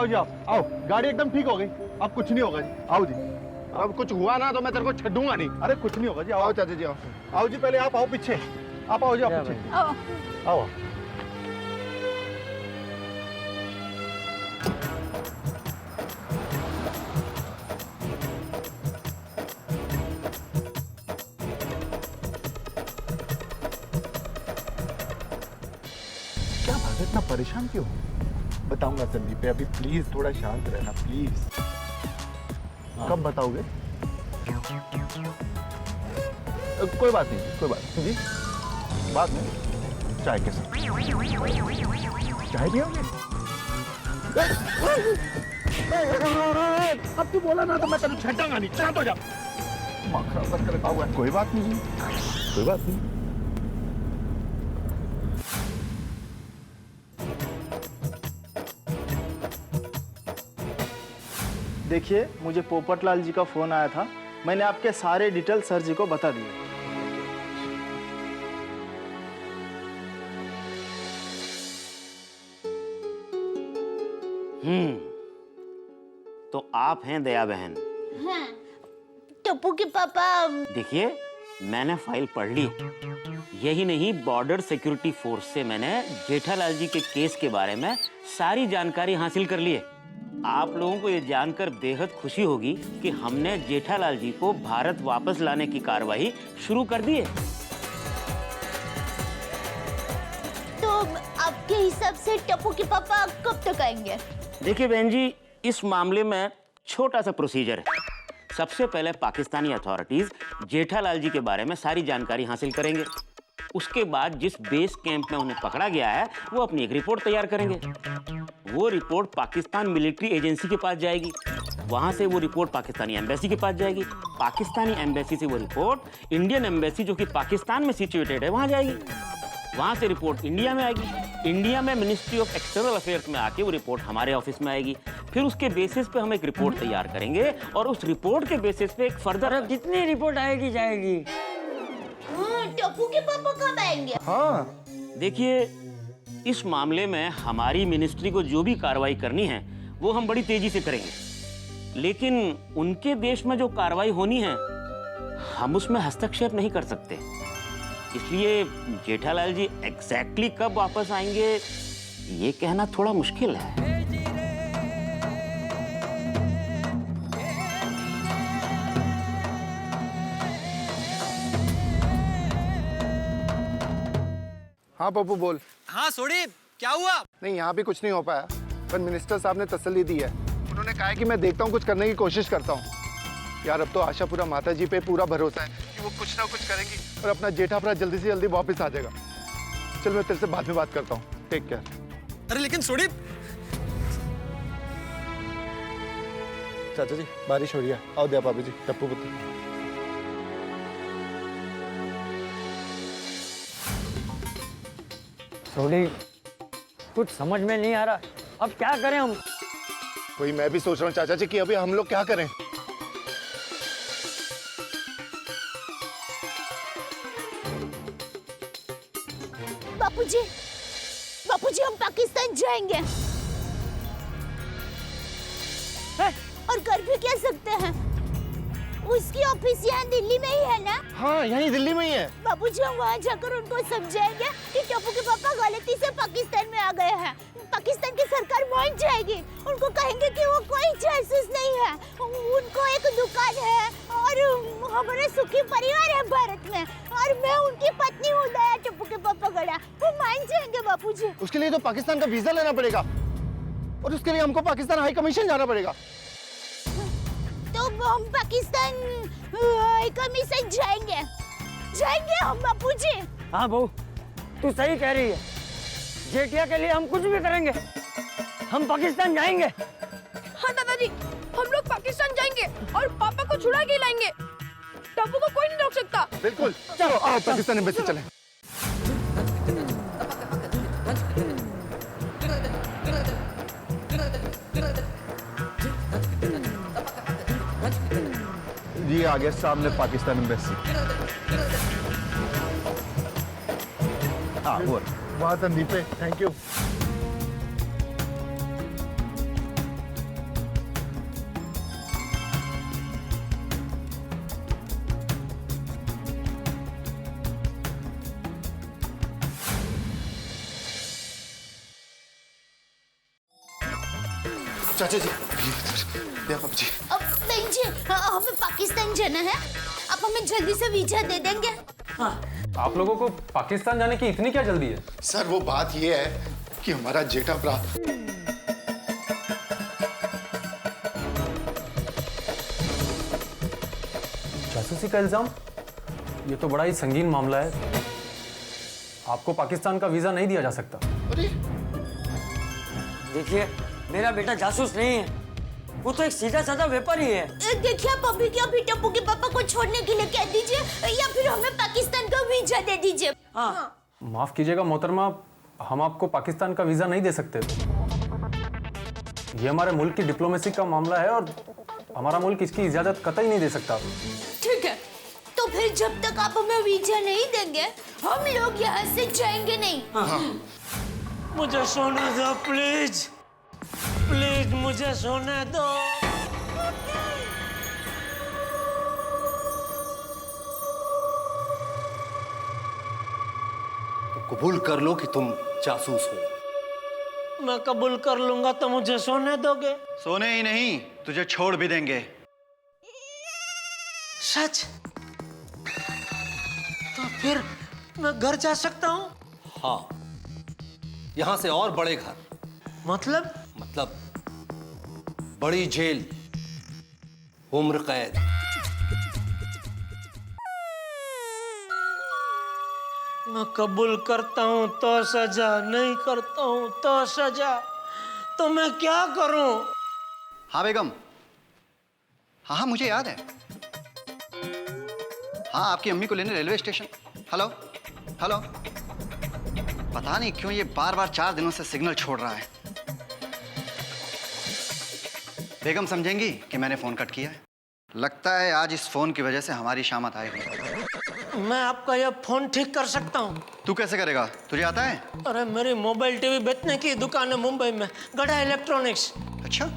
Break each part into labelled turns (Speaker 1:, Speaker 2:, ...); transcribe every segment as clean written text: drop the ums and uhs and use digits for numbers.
Speaker 1: आओ जी, आओ। गाड़ी एकदम ठीक हो गई, अब कुछ नहीं होगा जी। आओ जी।
Speaker 2: अब कुछ हुआ ना तो मैं तेरे को छूंगा नहीं।
Speaker 1: अरे कुछ नहीं होगा जी, आओ।
Speaker 2: आओ चाचा जी आओ।
Speaker 1: आओ जी, पहले आप आओ पीछे। आप आओ जी, आप पीछे आओ। क्या बात है, इतना परेशान क्यों? बताऊंगा संदीप, अभी प्लीज थोड़ा शांत रहना प्लीज। कब बताओगे? कोई बात नहीं, कोई बात नहीं जी, बाद में चाय के साथ। चाय पियोगे? अब तू बोला ना तो मैं तेरे छटांगा नहीं। शांत हो जा। कोई बात नहीं, कोई बात नहीं।
Speaker 3: देखिए, मुझे पोपटलाल जी का फोन आया था, मैंने आपके सारे डिटेल सर जी को बता दिए।
Speaker 4: तो आप हैं दया बहन?
Speaker 5: हाँ, टप्पू के पापा।
Speaker 4: देखिए, मैंने फाइल पढ़ ली। यही नहीं, बॉर्डर सिक्योरिटी फोर्स से मैंने जेठालाल जी के केस के बारे में सारी जानकारी हासिल कर ली है। आप लोगों को ये जानकर बेहद खुशी होगी कि हमने जेठालाल जी को भारत वापस लाने की कार्रवाई शुरू कर दी है।
Speaker 5: तो आपके हिसाब से टप्पू के पापा कब तक आएंगे?
Speaker 4: देखिए बहन जी, इस मामले में छोटा सा प्रोसीजर है। सबसे पहले पाकिस्तानी अथॉरिटीज जेठालाल जी के बारे में सारी जानकारी हासिल करेंगे। उसके बाद जिस बेस कैंप में उन्हें पकड़ा गया है, वो अपनी एक रिपोर्ट तैयार करेंगे। वो रिपोर्ट पाकिस्तान मिलिट्री एजेंसी के पास जाएगी। वहां से वो रिपोर्ट पाकिस्तानी एम्बेसी के पास जाएगी। पाकिस्तानी एम्बेसी से वो रिपोर्ट इंडियन एम्बेसी, जो कि पाकिस्तान में सिचुएटेड है, वहां जाएगी। वहां से रिपोर्ट इंडिया में आएगी। इंडिया में मिनिस्ट्री ऑफ एक्सटर्नल अफेयर्स में आके वो रिपोर्ट हमारे ऑफिस में आएगी। फिर उसके बेसिस पे हम एक रिपोर्ट तैयार करेंगे और उस रिपोर्ट के बेसिस पे एक फर्दर
Speaker 6: कितनी रिपोर्ट आएगी जाएगी?
Speaker 5: टप्पू के पापा कब आएंगे?
Speaker 4: हाँ, देखिए, इस मामले में हमारी मिनिस्ट्री को जो भी कार्रवाई करनी है वो हम बड़ी तेजी से करेंगे, लेकिन उनके देश में जो कार्रवाई होनी है हम उसमें हस्तक्षेप नहीं कर सकते। इसलिए जेठालाल जी एग्जैक्टली कब वापस आएंगे ये कहना थोड़ा मुश्किल है।
Speaker 2: हाँ पप्पू बोल।
Speaker 7: हाँ सोडी, क्या हुआ?
Speaker 2: नहीं, यहाँ भी कुछ नहीं हो पाया, पर मिनिस्टर साहब ने तसल्ली दी है। उन्होंने कहा है कि मैं देखता हूँ, कुछ करने की कोशिश करता हूँ। यार अब तो आशापुरा माता जी पे पूरा भरोसा है कि वो कुछ ना कुछ करेंगी और अपना जेठापुरा जल्दी से जल्दी वापस आ जाएगा। चल मैं तेरे से बाद में बात करता हूँ, टेक केयर।
Speaker 7: अरे लेकिन सोडी।
Speaker 2: चाचा जी बारिश हो रही है, आओ दया भाभी जी, टप्पू पुत्र।
Speaker 6: सोडी, कुछ समझ में नहीं आ रहा, अब क्या करें हम?
Speaker 2: वही मैं भी सोच रहा हूँ चाचा जी कि अभी हम लोग क्या करें।
Speaker 5: बापूजी, बापूजी हम पाकिस्तान जाएंगे। और कर भी क्या सकते हैं? उसकी ऑफिस यहाँ दिल्ली में ही है ना?
Speaker 2: हाँ, यहीं दिल्ली में ही है।
Speaker 5: बाबूजी हम वहाँ जाकर उनको समझाएंगे कि टप्पू के पापा गलती से पाकिस्तान में आ गए हैं। पाकिस्तान की सरकार मान जाएगी। उनको कहेंगे कि वो कोई जासूस नहीं है, उनको एक दुकान है और हमारे सुखी परिवार है भारत में, और मैं उनकी पत्नी हूँ दया, टप्पू के पापा गड़ा। वो मान जाएंगे बापूजी।
Speaker 2: उसके लिए तो पाकिस्तान का वीजा लेना पड़ेगा और उसके लिए हमको पाकिस्तान हाई कमीशन जाना पड़ेगा।
Speaker 5: तो हम पाकिस्तान हाई कमीशन जाएंगे, जाएंगे हम बापूजी।
Speaker 6: हाँ बहू, तू सही कह रही है। जेठिया के लिए हम कुछ भी करेंगे, हम पाकिस्तान जाएंगे।
Speaker 8: हाँ दादाजी, हम लोग पाकिस्तान जाएंगे और पापा को छुड़ा के लाएंगे। टप्पू को कोई नहीं रोक सकता।
Speaker 2: बिल्कुल, चलो आओ पाकिस्तान एम्बेसी चलें।
Speaker 1: ये आ गया सामने पाकिस्तान एम्बेसी। हाँ वो
Speaker 2: वहाँ संदीप है, थैंक यू। चाचा जी पापा जी।
Speaker 5: अब बहन जी हमें पाकिस्तान जाना है, आप हमें जल्दी से वीजा दे देंगे?
Speaker 9: आप लोगों को पाकिस्तान जाने की इतनी क्या जल्दी है?
Speaker 2: सर वो बात ये है कि हमारा जेठा भरा
Speaker 9: जासूसी का इल्जाम? ये तो बड़ा ही संगीन मामला है। आपको पाकिस्तान का वीजा नहीं दिया जा सकता।
Speaker 2: अरे
Speaker 6: देखिए, मेरा बेटा जासूस नहीं है, वो तो एक सीधा साधा व्यापारी है।
Speaker 5: देखिए आप अभी क्या भी टप्पू के पापा को छोड़ने के लिए कह दीजिए या फिर हमें पाकिस्तान का वीजा दे दीजिए।
Speaker 9: माफ कीजिएगा मोहतरमा, हम आपको पाकिस्तान का वीजा नहीं दे सकते। ये हमारे मुल्क की डिप्लोमेसी का मामला है और हमारा मुल्क इसकी इजाजत कतई नहीं दे सकता।
Speaker 5: ठीक है, तो फिर जब तक आप हमें वीजा नहीं देंगे हम लोग यहाँ से जाएंगे नहीं।
Speaker 10: मुझे सोने दो प्लीज, प्लीज मुझे सोने दो।
Speaker 11: तो कबूल कर लो कि तुम जासूस हो।
Speaker 10: मैं कबूल कर लूंगा तो मुझे सोने दोगे?
Speaker 1: सोने ही नहीं, तुझे छोड़ भी देंगे।
Speaker 10: सच? तो फिर मैं घर जा सकता हूँ?
Speaker 11: हाँ, यहां से और बड़े घर।
Speaker 10: मतलब
Speaker 11: बड़ी जेल, उम्र कैद।
Speaker 10: मैं कबूल करता हूँ तो सजा, नहीं करता हूँ तो सजा, तो मैं क्या करूँ?
Speaker 1: हाँ बेगम, हाँ मुझे याद है। हाँ, आपकी अम्मी को लेने रेलवे स्टेशन। हेलो हेलो, पता नहीं क्यों ये बार बार 4 दिनों से सिग्नल छोड़ रहा है। बेगम समझेंगी कि मैंने फोन कट किया है। लगता है आज इस फोन की वजह से हमारी शामत आएगी।
Speaker 10: मैं आपका यह फोन ठीक कर सकता हूँ।
Speaker 1: तू कैसे करेगा, तुझे आता है?
Speaker 10: अरे मेरी मोबाइल टीवी बेचने की दुकान है मुंबई में, गढ़ा इलेक्ट्रॉनिक्स।
Speaker 1: अच्छा,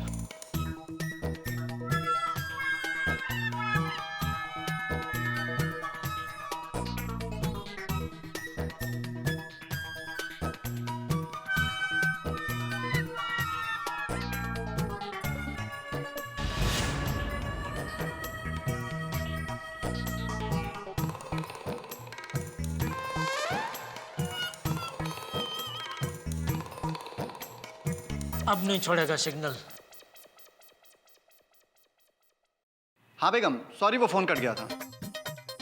Speaker 10: अब नहीं छोड़ेगा सिग्नल।
Speaker 1: हाँ बेगम, सॉरी वो फोन कट गया था।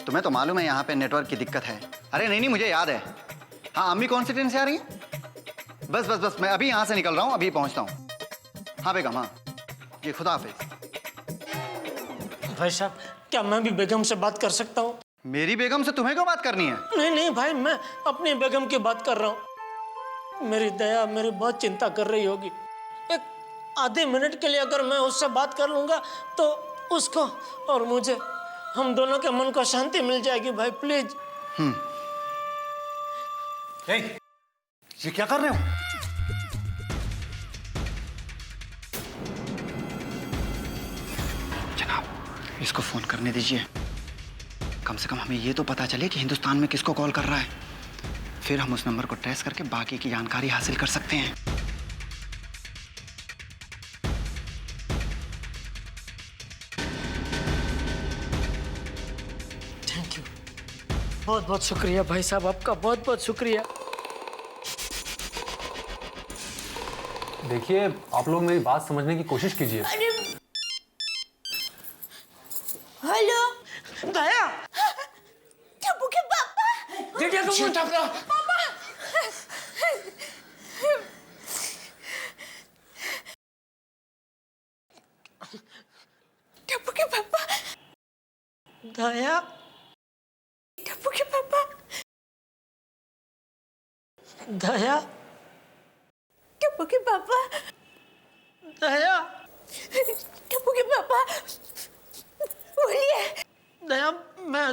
Speaker 1: तुम्हें तो मालूम है यहाँ पे नेटवर्क की दिक्कत है। अरे नहीं, मुझे याद है। हाँ, अम्मी कौन सी ट्रेन से आ रही है? बस मैं अभी यहाँ से निकल रहा हूँ, अभी पहुँचता हूँ। हाँ बेगम, हाँ जी, खुदा हाफिज।
Speaker 10: भाई साहब, क्या मैं भी बेगम से बात कर सकता हूँ?
Speaker 1: मेरी बेगम से तुम्हें क्यों बात करनी है?
Speaker 10: नहीं भाई, मैं अपनी बेगम की बात कर रहा हूँ। मेरी दया मेरी बहुत चिंता कर रही होगी। एक आधे मिनट के लिए अगर मैं उससे बात कर लूंगा तो उसको और मुझे, हम दोनों के मन को शांति मिल जाएगी। भाई प्लीज।
Speaker 11: ये क्या कर रहे हो?
Speaker 1: जनाब, इसको फोन करने दीजिए। कम से कम हमें ये तो पता चले कि हिंदुस्तान में किसको कॉल कर रहा है। फिर हम उस नंबर को ट्रेस करके बाकी की जानकारी हासिल कर सकते हैं।
Speaker 10: थैंक यू, बहुत बहुत शुक्रिया भाई साहब, आपका बहुत बहुत शुक्रिया।
Speaker 9: देखिए, आप लोग मेरी बात समझने की कोशिश कीजिए।
Speaker 5: हेलो
Speaker 10: दया,
Speaker 5: टप्पू के पापा।
Speaker 10: जेठिया को फोन ठपका।
Speaker 5: पापा टप्पू के पापा।
Speaker 10: दया,
Speaker 5: टप्पू के पापा।
Speaker 10: दया,
Speaker 5: टप्पू के पापा।
Speaker 10: दया,
Speaker 5: टप्पू के पापा बोलिए।
Speaker 10: दया, मैं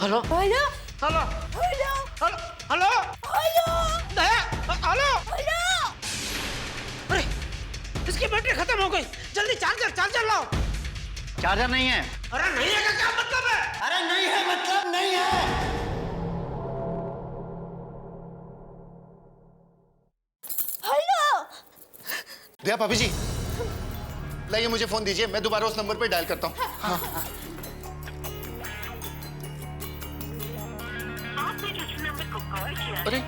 Speaker 10: hello
Speaker 5: hello
Speaker 10: hello
Speaker 5: hello
Speaker 10: hello hello
Speaker 5: hello
Speaker 10: Daya, hello.
Speaker 5: Hello.
Speaker 10: अरे इसकी बैटरी खत्म हो गई, जल्दी चार्जर लाओ।
Speaker 1: चार्जर नहीं है।
Speaker 10: अरे नहीं है का क्या मतलब है?
Speaker 1: अरे नहीं है मतलब नहीं है।
Speaker 5: हेलो
Speaker 2: दया भाभी जी, लाइए मुझे फोन दीजिए, मैं दोबारा उस नंबर पे डायल करता हूँ। हाँ। अरे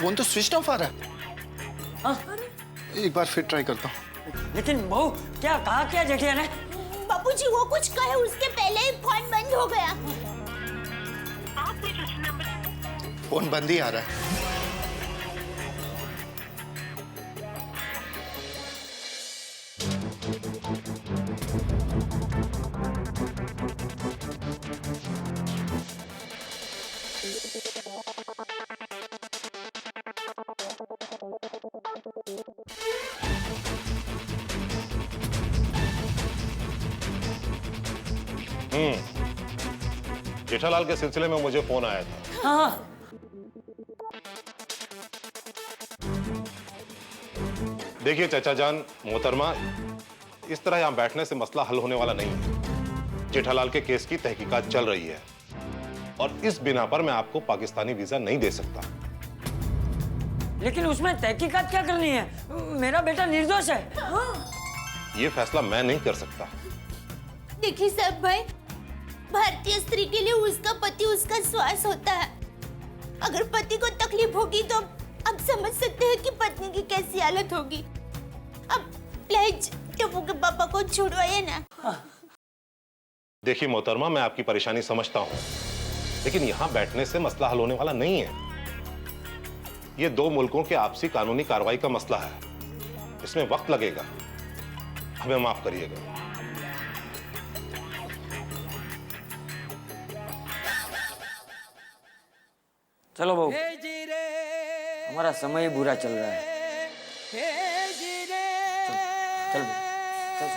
Speaker 2: फोन तो स्विच ऑफ आ रहा है। एक बार फिर ट्राई करता हूँ।
Speaker 6: लेकिन बहू क्या कहा क्या जेठिया ने?
Speaker 5: बाबूजी वो कुछ कहे उसके पहले ही फोन बंद हो गया।
Speaker 2: फोन बंद ही आ रहा है।
Speaker 12: जेठालाल के सिलसिले में मुझे फोन आया था।
Speaker 6: हाँ।
Speaker 12: देखिए चाचा जान, मोहतरमा, इस तरह यहां बैठने से मसला हल होने वाला नहीं है। जेठालाल के केस की तहकीकात चल रही है और इस बिना पर मैं आपको पाकिस्तानी वीजा नहीं दे सकता।
Speaker 6: लेकिन उसमें तहकीकात क्या करनी है? मेरा बेटा निर्दोष है।
Speaker 12: यह फैसला मैं नहीं कर सकता।
Speaker 5: देखिए साहब भाई, भारतीय स्त्री के लिए उसका पति उसका श्वास होता है। अगर पति को तकलीफ होगी तो आप समझ सकते हैं कि पत्नी की कैसी हालत होगी। अब प्लीज टप्पू के पापा को छुड़वाइए ना।
Speaker 12: देखिए मोहतरमा, मैं आपकी परेशानी समझता हूं, लेकिन यहां बैठने से मसला हल होने वाला नहीं है। यह दो मुल्कों के आपसी कानूनी कार्रवाई का मसला है, इसमें वक्त लगेगा। हमें माफ करिएगा।
Speaker 6: चलो बहू, हमारा समय बुरा चल रहा है। चल, चल, चल।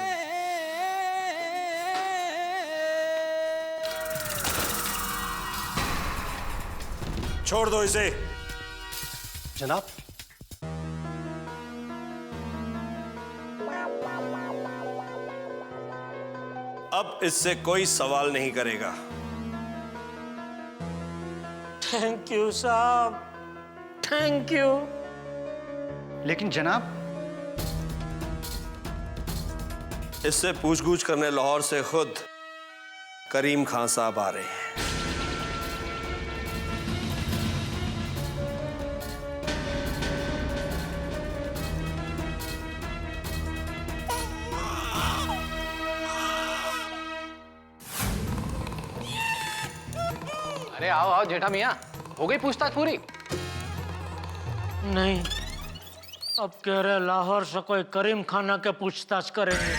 Speaker 11: छोड़ दो इसे। जनाब, अब इससे कोई सवाल नहीं करेगा।
Speaker 10: थैंक यू साहब, थैंक यू।
Speaker 1: लेकिन जनाब,
Speaker 11: इससे पूछगूछ करने लाहौर से खुद करीम खान साहब आ रहे हैं।
Speaker 9: अरे आओ आओ जेठा मियाँ, हो गई पूछताछ पूरी?
Speaker 10: नहीं, अब कह रहे लाहौर से कोई करीम खाना के पूछताछ करेंगे।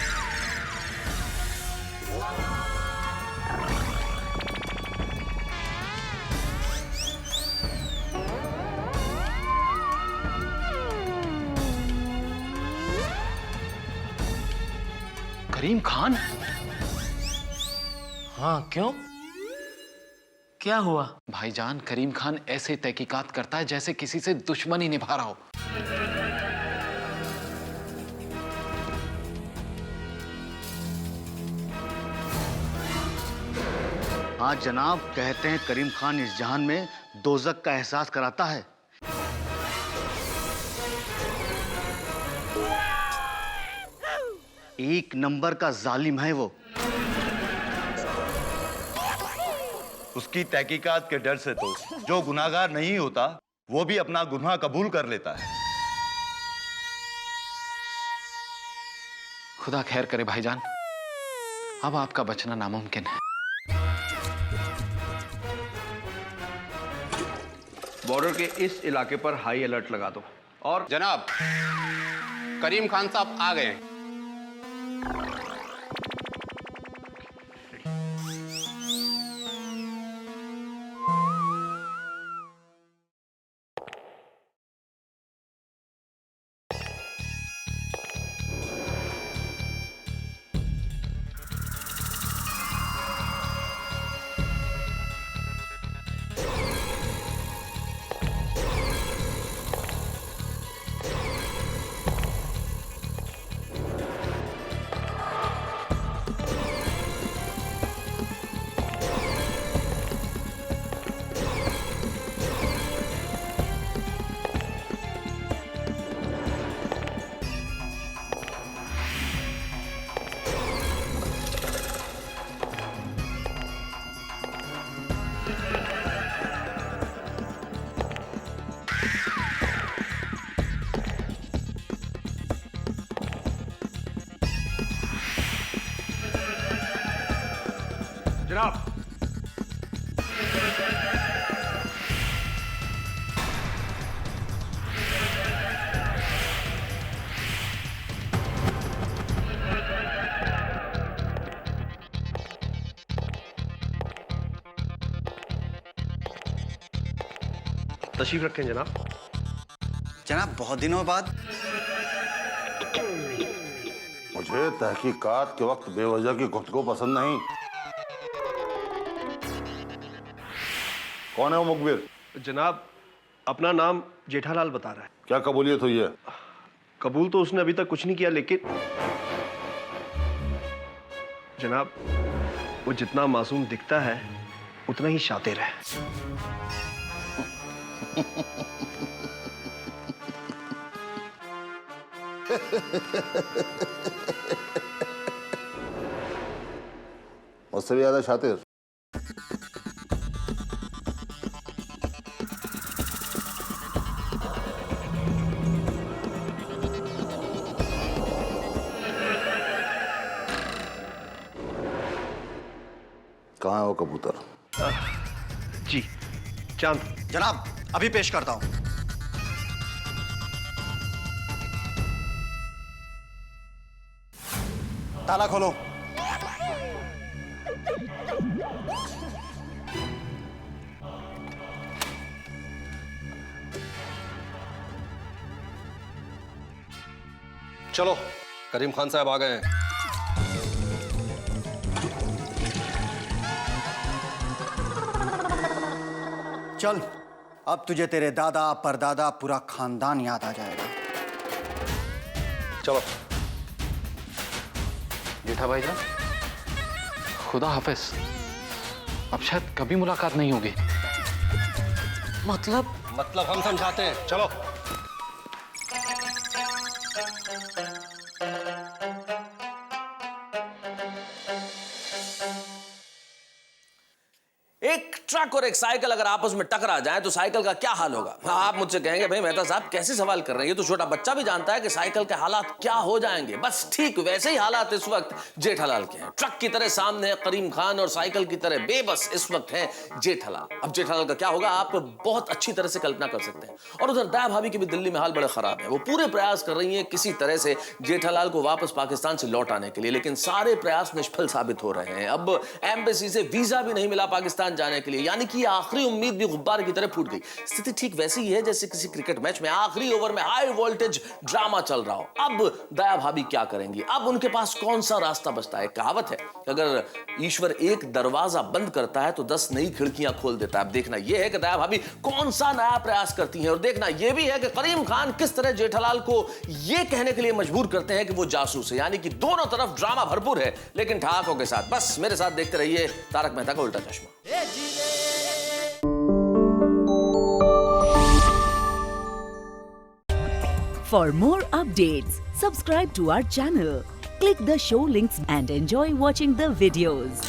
Speaker 9: करीम खान?
Speaker 10: हाँ, क्यों? क्या हुआ?
Speaker 9: भाईजान, करीम खान ऐसे तहकीकात करता है जैसे किसी से दुश्मनी निभा रहा हो।
Speaker 1: हाँ जनाब, कहते हैं करीम खान इस जहान में दोज़ख का एहसास कराता है। एक नंबर का जालिम है वो।
Speaker 13: उसकी तहकीकात के डर से तो जो गुनाहगार नहीं होता वो भी अपना गुनाह कबूल कर लेता है।
Speaker 9: खुदा खैर करे भाईजान, अब आपका बचना नामुमकिन है।
Speaker 14: बॉर्डर के इस इलाके पर हाई अलर्ट लगा दो। और
Speaker 15: जनाब, करीम खान साहब आ गए हैं।
Speaker 12: जनाब।
Speaker 11: तशरीफ रखें जनाब।
Speaker 1: जनाब बहुत दिनों बाद।
Speaker 16: मुझे तहकीकात के वक्त बेवजह की गुफ्तगू पसंद नहीं। कौन है वो मुखबिर?
Speaker 11: जनाब अपना नाम जेठालाल बता रहा है।
Speaker 16: क्या कबूलियत हुई है?
Speaker 11: कबूल तो उसने अभी तक कुछ नहीं किया, लेकिन जनाब वो जितना मासूम दिखता है उतना ही शातिर है।
Speaker 16: मुझसे भी ज्यादा शातिर। कहाँ है वो कबूतर?
Speaker 11: जी चांद।
Speaker 1: जनाब अभी पेश करता हूं। ताला खोलो।
Speaker 11: चलो करीम खान साहब आ गए हैं।
Speaker 1: चल अब तुझे तेरे दादा परदादा पूरा खानदान याद आ जाएगा।
Speaker 11: चलो।
Speaker 14: जेठा भाईजान, खुदा हाफिज। अब शायद कभी मुलाकात नहीं होगी।
Speaker 11: मतलब हम समझाते हैं। चलो।
Speaker 17: एक ट्रक और एक साइकिल अगर आपस में टकरा जाए तो साइकिल का क्या हाल होगा? आप मुझसे कहेंगे भाई मेहता साहब कैसे सवाल कर रहे हैं, ये तो छोटा बच्चा भी जानता है कि साइकिल के हालात क्या हो जाएंगे। बस ठीक वैसे ही हालात इस वक्त जेठालाल के हैं। ट्रक की तरह सामने है करीम खान और साइकिल की तरह बेबस इस वक्त है जेठालाल। अब जेठालाल का क्या होगा आप बहुत अच्छी तरह से कल्पना कर सकते हैं। और उधर दया भाभी के भी दिल्ली में हाल बड़े खराब है। वो पूरे प्रयास कर रही है किसी तरह से जेठालाल को वापस पाकिस्तान से लौट आने के लिए, लेकिन सारे प्रयास निष्फल साबित हो रहे हैं। अब एम्बेसी से वीजा भी नहीं मिला पाकिस्तान जाने के लिए, यानी कि आखिरी उम्मीद भी गुब्बारे की तरह फूट गई। स्थिति ठीक वैसी ही है जैसे किसी क्रिकेट मैच में आखिरी ओवर में हाई वोल्टेज ड्रामा चल रहा हो। अब दया भाभी क्या करेंगी? अब उनके पास कौन सा रास्ता बचता है? कहावत है कि अगर ईश्वर एक दरवाजा बंद करता है तो 10 नई खिड़कियां खोल देता है। अब देखना यह है कि दया भाभी कौन सा नया प्रयास करती हैं, और देखना यह भी है कि करीम खान किस तरह जेठालाल को यह कहने के लिए मजबूर करते हैं कि वो जासूस है। यानी कि दोनों तरफ ड्रामा भरपूर है लेकिन ठहाकों के साथ। बस मेरे साथ देखते रहिए तारक मेहता का उल्टा चश्मा।
Speaker 18: For more updates, subscribe to our channel, click the show links and enjoy watching the videos.